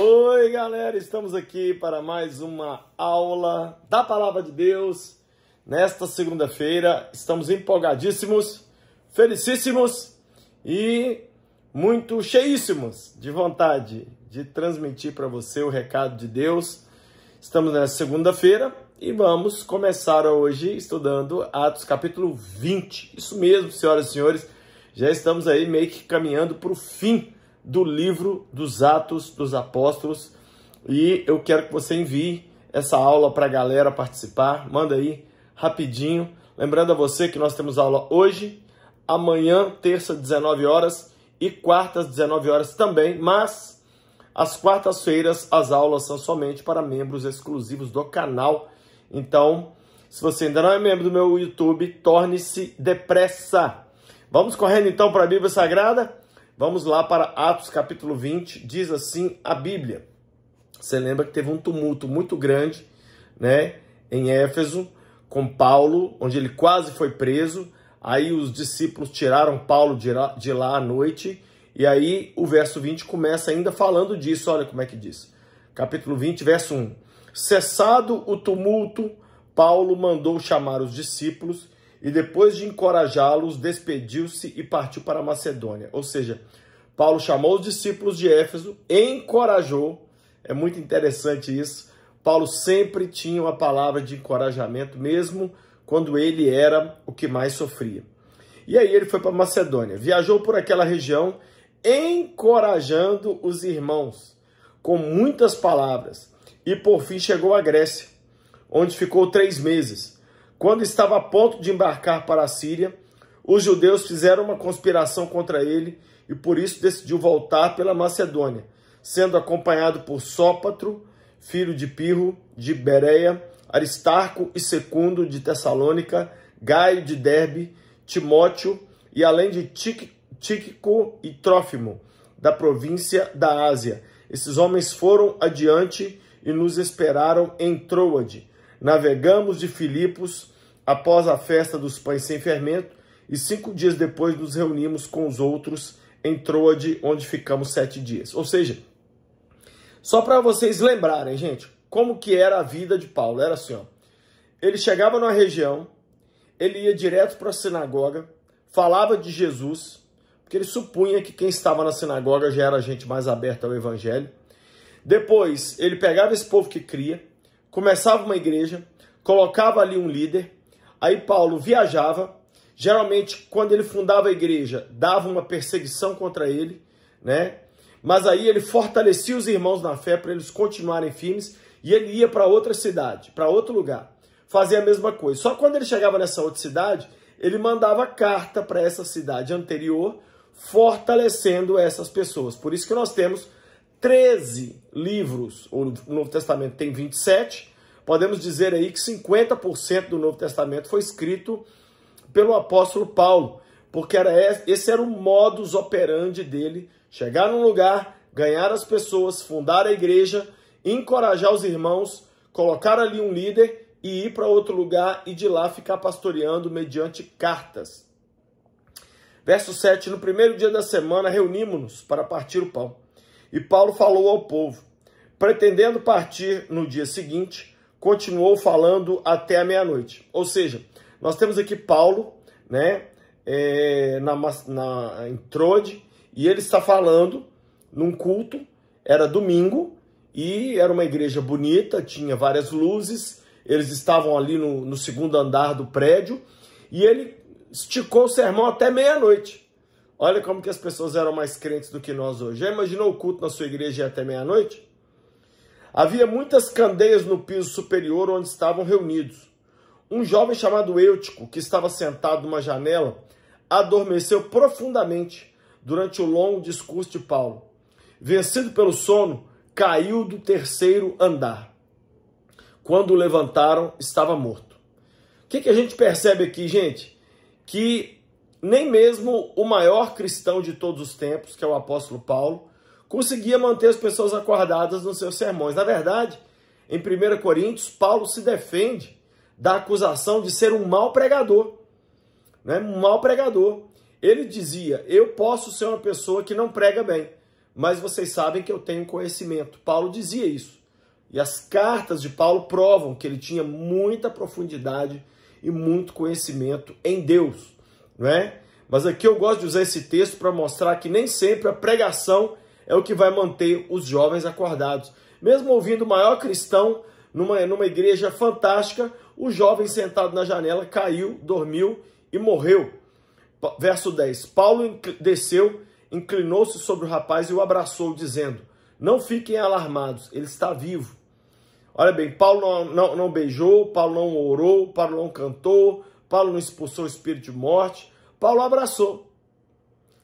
Oi, galera, estamos aqui para mais uma aula da Palavra de Deus. Nesta segunda-feira, estamos empolgadíssimos, felicíssimos e muito cheíssimos de vontade de transmitir para você o recado de Deus. Estamos nessa segunda-feira e vamos começar hoje estudando Atos capítulo 20. Isso mesmo, senhoras e senhores, já estamos aí meio que caminhando para o fim do livro dos Atos dos Apóstolos, e eu quero que você envie essa aula para a galera participar. Manda aí rapidinho, lembrando a você que nós temos aula hoje, amanhã, terça, 19 horas e quartas, 19 horas também, mas às quartas-feiras as aulas são somente para membros exclusivos do canal. Então, se você ainda não é membro do meu YouTube, torne-se depressa. Vamos correndo então para a Bíblia Sagrada? Vamos lá para Atos capítulo 20, diz assim a Bíblia. Você lembra que teve um tumulto muito grande, né, em Éfeso, com Paulo, onde ele quase foi preso. Aí os discípulos tiraram Paulo de lá à noite, e aí o verso 20 começa ainda falando disso. Olha como é que diz. Capítulo 20, verso 1. Cessado o tumulto, Paulo mandou chamar os discípulos, e depois de encorajá-los, despediu-se e partiu para a Macedônia. Ou seja, Paulo chamou os discípulos de Éfeso, encorajou. É muito interessante isso. Paulo sempre tinha uma palavra de encorajamento, mesmo quando ele era o que mais sofria. E aí ele foi para a Macedônia. Viajou por aquela região, encorajando os irmãos, com muitas palavras. E por fim chegou à Grécia, onde ficou 3 meses. Quando estava a ponto de embarcar para a Síria, os judeus fizeram uma conspiração contra ele e por isso decidiu voltar pela Macedônia, sendo acompanhado por Sópatro, filho de Pirro, de Bereia, Aristarco e Secundo, de Tessalônica, Gaio, de Derbe, Timóteo, e além de Tíquico e Trófimo, da província da Ásia. Esses homens foram adiante e nos esperaram em Troade. Navegamos de Filipos após a festa dos pães sem fermento, e 5 dias depois nos reunimos com os outros em Troade, onde ficamos 7 dias. Ou seja, só para vocês lembrarem, gente, como que era a vida de Paulo. Era assim, ó. Ele chegava numa região, ele ia direto para a sinagoga, falava de Jesus, porque ele supunha que quem estava na sinagoga já era gente mais aberta ao evangelho. Depois, ele pegava esse povo que cria, começava uma igreja, colocava ali um líder. Aí Paulo viajava, geralmente quando ele fundava a igreja, dava uma perseguição contra ele, né? Mas aí ele fortalecia os irmãos na fé para eles continuarem firmes, e ele ia para outra cidade, para outro lugar, fazia a mesma coisa. Só que quando ele chegava nessa outra cidade, ele mandava carta para essa cidade anterior, fortalecendo essas pessoas. Por isso que nós temos 13 livros, o Novo Testamento tem 27, podemos dizer aí que 50% do Novo Testamento foi escrito pelo apóstolo Paulo, porque esse era o modus operandi dele: chegar num lugar, ganhar as pessoas, fundar a igreja, encorajar os irmãos, colocar ali um líder e ir para outro lugar e de lá ficar pastoreando mediante cartas. Verso 7, no primeiro dia da semana reunimos-nos para partir o pão. E Paulo falou ao povo. Pretendendo partir no dia seguinte, continuou falando até a meia-noite. Ou seja, nós temos aqui Paulo, né, em Troade, e ele está falando num culto. Era domingo e era uma igreja bonita, tinha várias luzes, eles estavam ali no segundo andar do prédio, e ele esticou o sermão até meia-noite. Olha como que as pessoas eram mais crentes do que nós hoje. Já imaginou o culto na sua igreja até meia-noite? Havia muitas candeias no piso superior onde estavam reunidos. Um jovem chamado Eutico, que estava sentado numa janela, adormeceu profundamente durante o longo discurso de Paulo. Vencido pelo sono, caiu do 3º andar. Quando o levantaram, estava morto. O que a gente percebe aqui, gente? Que nem mesmo o maior cristão de todos os tempos, que é o apóstolo Paulo, conseguia manter as pessoas acordadas nos seus sermões. Na verdade, em 1 Coríntios, Paulo se defende da acusação de ser um mau pregador. Né? Um mau pregador. Ele dizia: eu posso ser uma pessoa que não prega bem, mas vocês sabem que eu tenho conhecimento. Paulo dizia isso. E as cartas de Paulo provam que ele tinha muita profundidade e muito conhecimento em Deus, não é? Mas aqui eu gosto de usar esse texto para mostrar que nem sempre a pregação é o que vai manter os jovens acordados. Mesmo ouvindo o maior cristão numa igreja fantástica, o jovem sentado na janela caiu, dormiu e morreu. Verso 10. Paulo desceu, inclinou-se sobre o rapaz e o abraçou, dizendo: não fiquem alarmados, ele está vivo. Olha bem, Paulo não beijou, Paulo não orou, Paulo não cantou, Paulo não expulsou o espírito de morte, Paulo abraçou.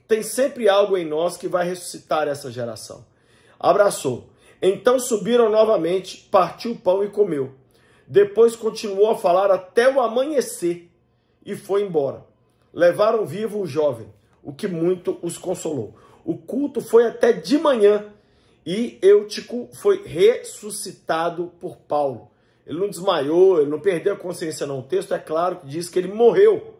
Tem sempre algo em nós que vai ressuscitar essa geração. Abraçou. Então subiram novamente, partiu o pão e comeu. Depois continuou a falar até o amanhecer e foi embora. Levaram vivo o jovem, o que muito os consolou. O culto foi até de manhã e Eutico foi ressuscitado por Paulo. Ele não desmaiou, ele não perdeu a consciência não. O texto é claro que diz que ele morreu.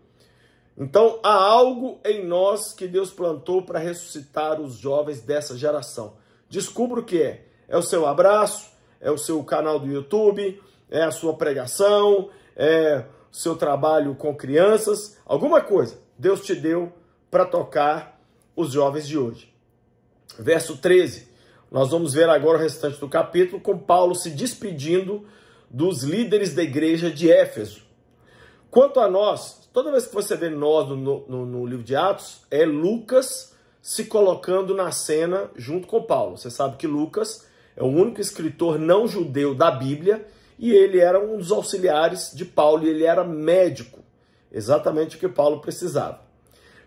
Então há algo em nós que Deus plantou para ressuscitar os jovens dessa geração. Descubra o que é. É o seu abraço, é o seu canal do YouTube, é a sua pregação, é o seu trabalho com crianças, alguma coisa Deus te deu para tocar os jovens de hoje. Verso 13, nós vamos ver agora o restante do capítulo com Paulo se despedindo dos líderes da igreja de Éfeso. Quanto a nós, toda vez que você vê nós no livro de Atos, é Lucas se colocando na cena junto com Paulo. Você sabe que Lucas é o único escritor não judeu da Bíblia e ele era um dos auxiliares de Paulo e ele era médico, exatamente o que Paulo precisava.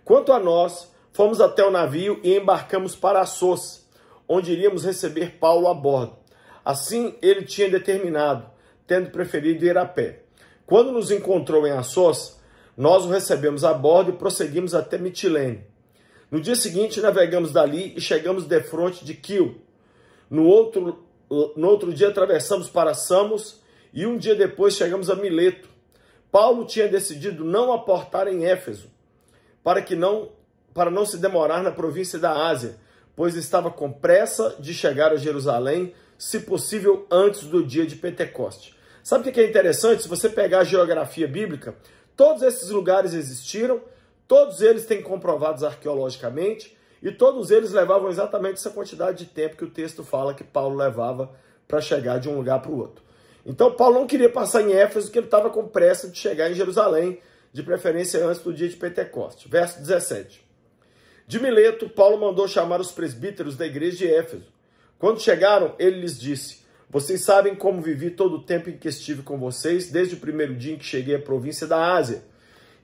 Quanto a nós, fomos até o navio e embarcamos para Assos, onde iríamos receber Paulo a bordo. Assim ele tinha determinado, tendo preferido ir a pé. Quando nos encontrou em Assos, nós o recebemos a bordo e prosseguimos até Mitilene. No dia seguinte navegamos dali e chegamos defronte de Quio. No outro dia atravessamos para Samos e um dia depois chegamos a Mileto. Paulo tinha decidido não aportar em Éfeso, para não se demorar na província da Ásia, pois estava com pressa de chegar a Jerusalém, se possível antes do dia de Pentecoste. Sabe o que é interessante? Se você pegar a geografia bíblica, todos esses lugares existiram, todos eles têm comprovados arqueologicamente, e todos eles levavam exatamente essa quantidade de tempo que o texto fala que Paulo levava para chegar de um lugar para o outro. Então Paulo não queria passar em Éfeso, porque ele estava com pressa de chegar em Jerusalém, de preferência antes do dia de Pentecoste. Verso 17. De Mileto, Paulo mandou chamar os presbíteros da igreja de Éfeso. Quando chegaram, ele lhes disse: vocês sabem como vivi todo o tempo em que estive com vocês, desde o primeiro dia em que cheguei à província da Ásia.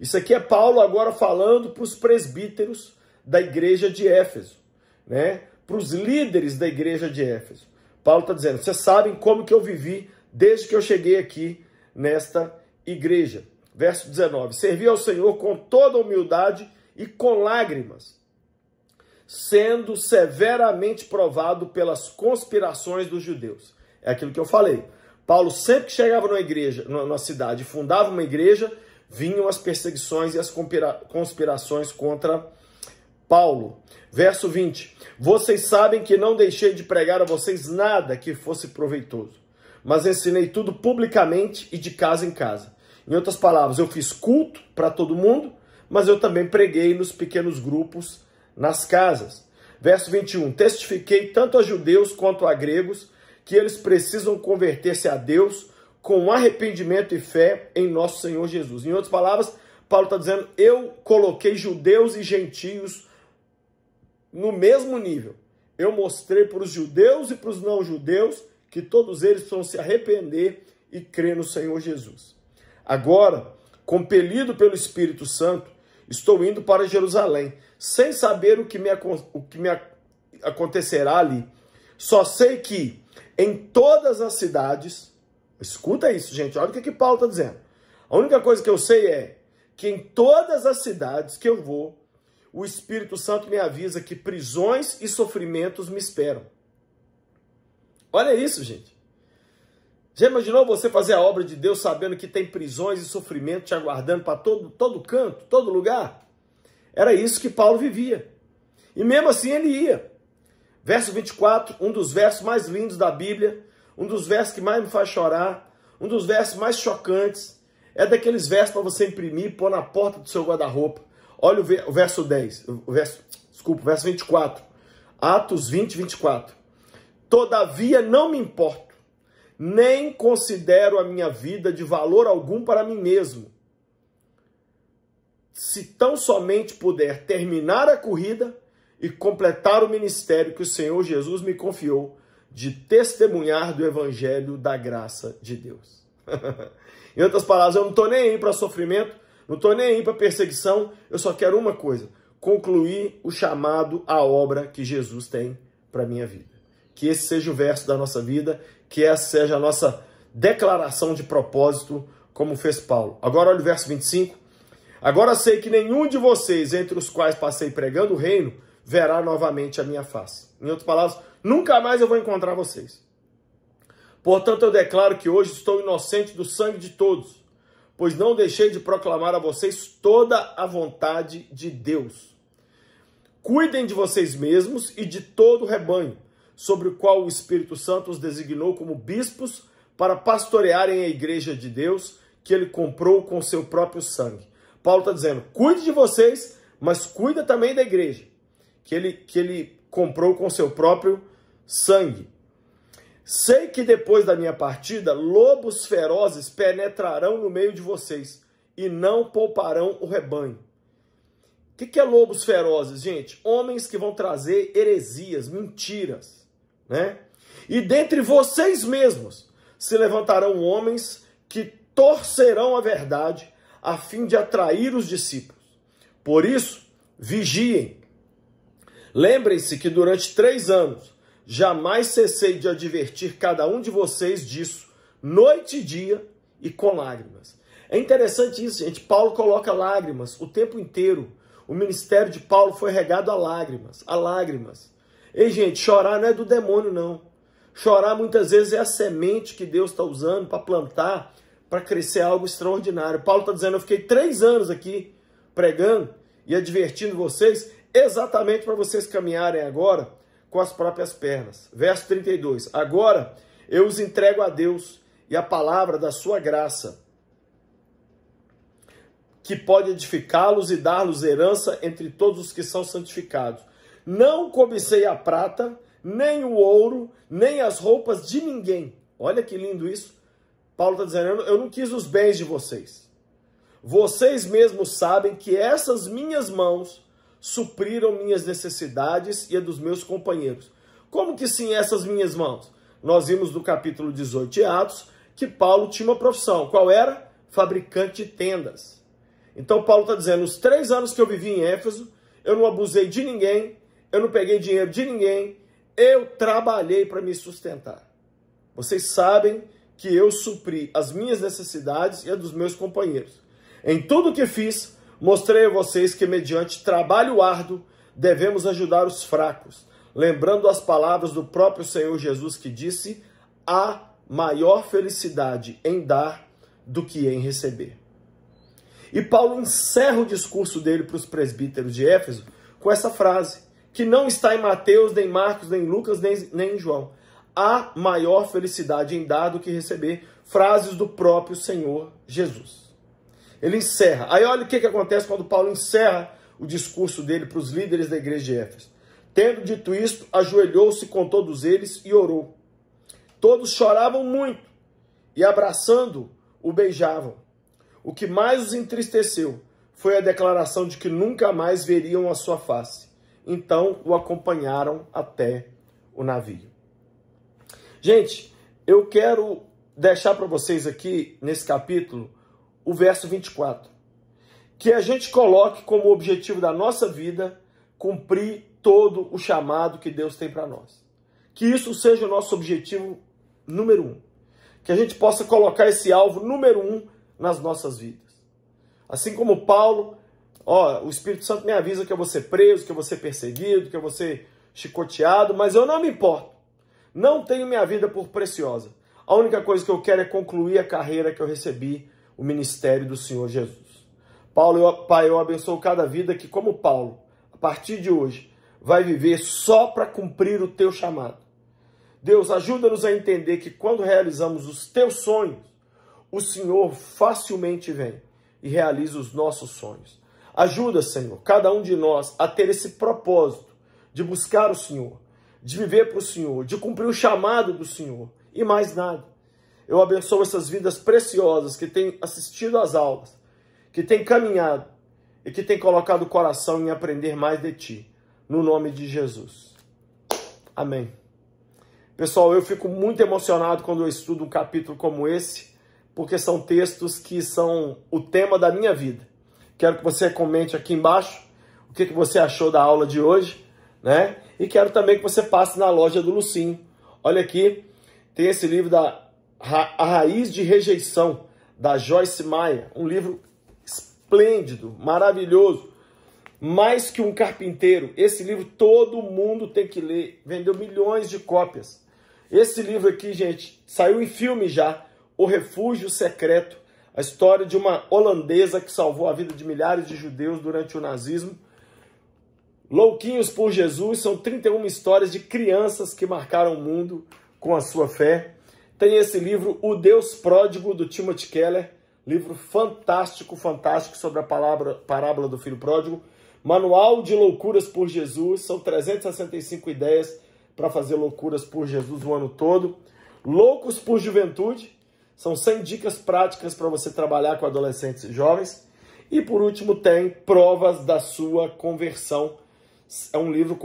Isso aqui é Paulo agora falando para os presbíteros da igreja de Éfeso, né? Para os líderes da igreja de Éfeso. Paulo está dizendo: vocês sabem como que eu vivi desde que eu cheguei aqui nesta igreja. Verso 19. Servi ao Senhor com toda humildade e com lágrimas, sendo severamente provado pelas conspirações dos judeus. É aquilo que eu falei. Paulo sempre que chegava numa igreja, numa cidade, fundava uma igreja, vinham as perseguições e as conspirações contra Paulo. Verso 20. Vocês sabem que não deixei de pregar a vocês nada que fosse proveitoso, mas ensinei tudo publicamente e de casa em casa. Em outras palavras, eu fiz culto para todo mundo, mas eu também preguei nos pequenos grupos, nas casas. Verso 21. Testifiquei tanto a judeus quanto a gregos que eles precisam converter-se a Deus com arrependimento e fé em nosso Senhor Jesus. Em outras palavras, Paulo está dizendo: eu coloquei judeus e gentios no mesmo nível. Eu mostrei para os judeus e para os não-judeus que todos eles precisam se arrepender e crer no Senhor Jesus. Agora, compelido pelo Espírito Santo, estou indo para Jerusalém, sem saber o que me acontecerá ali. Só sei que em todas as cidades, escuta isso, gente, olha o que Paulo está dizendo. A única coisa que eu sei é que em todas as cidades que eu vou, o Espírito Santo me avisa que prisões e sofrimentos me esperam. Olha isso, gente. Já imaginou você fazer a obra de Deus sabendo que tem prisões e sofrimento te aguardando para todo canto, todo lugar? Era isso que Paulo vivia. E mesmo assim ele ia. Verso 24, um dos versos mais lindos da Bíblia, um dos versos que mais me faz chorar, um dos versos mais chocantes, é daqueles versos para você imprimir e pôr na porta do seu guarda-roupa. Olha o verso 10, o verso 24, Atos 20, 24. Todavia não me importo, nem considero a minha vida de valor algum para mim mesmo, se tão somente puder terminar a corrida e completar o ministério que o Senhor Jesus me confiou, de testemunhar do evangelho da graça de Deus. Em outras palavras, eu não estou nem aí para sofrimento, não estou nem aí para perseguição, eu só quero uma coisa, concluir o chamado, a obra que Jesus tem para a minha vida. Que esse seja o verso da nossa vida, que essa seja a nossa declaração de propósito, como fez Paulo. Agora olha o verso 25. Agora sei que nenhum de vocês, entre os quais passei pregando o reino, verá novamente a minha face. Em outras palavras, nunca mais eu vou encontrar vocês. Portanto, eu declaro que hoje estou inocente do sangue de todos, pois não deixei de proclamar a vocês toda a vontade de Deus. Cuidem de vocês mesmos e de todo o rebanho, sobre o qual o Espírito Santo os designou como bispos para pastorearem a igreja de Deus, que ele comprou com seu próprio sangue. Paulo está dizendo, cuide de vocês, mas cuida também da igreja, que ele comprou com seu próprio sangue. Sei que depois da minha partida, lobos ferozes penetrarão no meio de vocês e não pouparão o rebanho. O que é lobos ferozes, gente? Homens que vão trazer heresias, mentiras, né? E dentre vocês mesmos se levantarão homens que torcerão a verdade a fim de atrair os discípulos. Por isso, vigiem. Lembrem-se que durante 3 anos jamais cessei de advertir cada um de vocês disso, noite e dia e com lágrimas. É interessante isso, gente. Paulo coloca lágrimas o tempo inteiro. O ministério de Paulo foi regado a lágrimas, a lágrimas. Ei, gente, chorar não é do demônio, não. Chorar muitas vezes é a semente que Deus está usando para plantar, para crescer algo extraordinário. Paulo está dizendo, eu fiquei 3 anos aqui pregando e advertindo vocês, exatamente para vocês caminharem agora com as próprias pernas. Verso 32. Agora eu os entrego a Deus e a palavra da sua graça, que pode edificá-los e dar-los herança entre todos os que são santificados. Não cobicei a prata, nem o ouro, nem as roupas de ninguém. Olha que lindo isso. Paulo está dizendo, eu não quis os bens de vocês. Vocês mesmos sabem que essas minhas mãos supriram minhas necessidades e a dos meus companheiros. Como que sim, essas minhas mãos? Nós vimos no capítulo 18 de Atos que Paulo tinha uma profissão. Qual era? Fabricante de tendas. Então Paulo está dizendo, os 3 anos que eu vivi em Éfeso, eu não abusei de ninguém, eu não peguei dinheiro de ninguém, eu trabalhei para me sustentar. Vocês sabem que eu supri as minhas necessidades e a dos meus companheiros. Em tudo que fiz, mostrei a vocês que mediante trabalho árduo devemos ajudar os fracos, lembrando as palavras do próprio Senhor Jesus que disse, há maior felicidade em dar do que em receber. E Paulo encerra o discurso dele para os presbíteros de Éfeso com essa frase, que não está em Mateus, nem Marcos, nem Lucas, nem em João. Há maior felicidade em dar do que receber, frases do próprio Senhor Jesus. Ele encerra. Aí olha o que acontece quando Paulo encerra o discurso dele para os líderes da igreja de Éfeso. Tendo dito isto, ajoelhou-se com todos eles e orou. Todos choravam muito e, abraçando-o, o beijavam. O que mais os entristeceu foi a declaração de que nunca mais veriam a sua face. Então o acompanharam até o navio. Gente, eu quero deixar para vocês aqui, nesse capítulo, o verso 24. Que a gente coloque como objetivo da nossa vida cumprir todo o chamado que Deus tem para nós. Que isso seja o nosso objetivo número 1. Que a gente possa colocar esse alvo número 1 nas nossas vidas. Assim como Paulo, o Espírito Santo me avisa que eu vou ser preso, que eu vou ser perseguido, que eu vou ser chicoteado, mas eu não me importo. Não tenho minha vida por preciosa. A única coisa que eu quero é concluir a carreira que eu recebi, o ministério do Senhor Jesus. Pai, eu abençoo cada vida que, como Paulo, a partir de hoje, vai viver só para cumprir o teu chamado. Deus, ajuda-nos a entender que quando realizamos os teus sonhos, o Senhor facilmente vem e realiza os nossos sonhos. Ajuda, Senhor, cada um de nós a ter esse propósito de buscar o Senhor, de viver para o Senhor, de cumprir o chamado do Senhor e mais nada. Eu abençoo essas vidas preciosas que têm assistido às aulas, que têm caminhado e que têm colocado o coração em aprender mais de Ti, no nome de Jesus. Amém. Pessoal, eu fico muito emocionado quando eu estudo um capítulo como esse, porque são textos que são o tema da minha vida. Quero que você comente aqui embaixo o que você achou da aula de hoje, né? E quero também que você passe na loja do Lucinho. Olha aqui, tem esse livro A Raiz de Rejeição, da Joyce Meyer. Um livro esplêndido, maravilhoso. Mais que um carpinteiro. Esse livro todo mundo tem que ler. Vendeu milhões de cópias. Esse livro aqui, gente, saiu em filme já. O Refúgio Secreto. A história de uma holandesa que salvou a vida de milhares de judeus durante o nazismo. Louquinhos por Jesus. São 31 histórias de crianças que marcaram o mundo com a sua fé. Tem esse livro, O Deus Pródigo, do Timothy Keller. Livro fantástico, fantástico sobre a parábola do filho pródigo. Manual de Loucuras por Jesus. São 365 ideias para fazer loucuras por Jesus o ano todo. Loucos por Juventude. São 100 dicas práticas para você trabalhar com adolescentes e jovens. E por último tem Provas da Sua Conversão. É um livro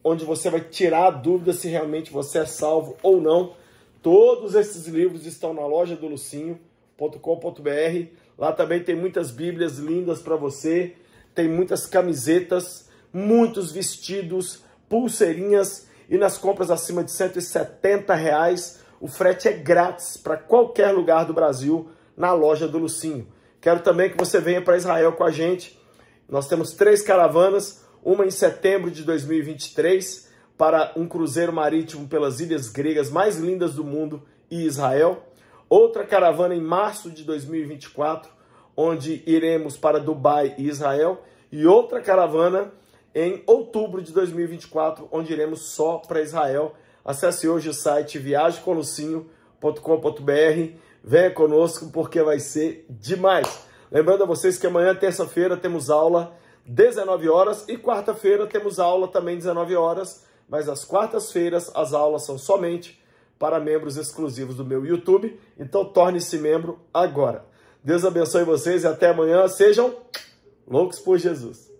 onde você vai tirar a dúvida se realmente você é salvo ou não. Todos esses livros estão na loja do Lucinho.com.br. Lá também tem muitas bíblias lindas para você. Tem muitas camisetas, muitos vestidos, pulseirinhas. E nas compras acima de R$170, o frete é grátis para qualquer lugar do Brasil na loja do Lucinho. Quero também que você venha para Israel com a gente. Nós temos 3 caravanas, uma em setembro de 2023, para um cruzeiro marítimo pelas ilhas gregas mais lindas do mundo e Israel. Outra caravana em março de 2024, onde iremos para Dubai e Israel. E outra caravana em outubro de 2024, onde iremos só para Israel. Acesse hoje o site viagemcomlucinho.com.br. Venha conosco porque vai ser demais. Lembrando a vocês que amanhã, terça-feira, temos aula 19 horas e quarta-feira temos aula também 19 horas. Mas às quartas-feiras as aulas são somente para membros exclusivos do meu YouTube. Então torne-se membro agora. Deus abençoe vocês e até amanhã. Sejam loucos por Jesus.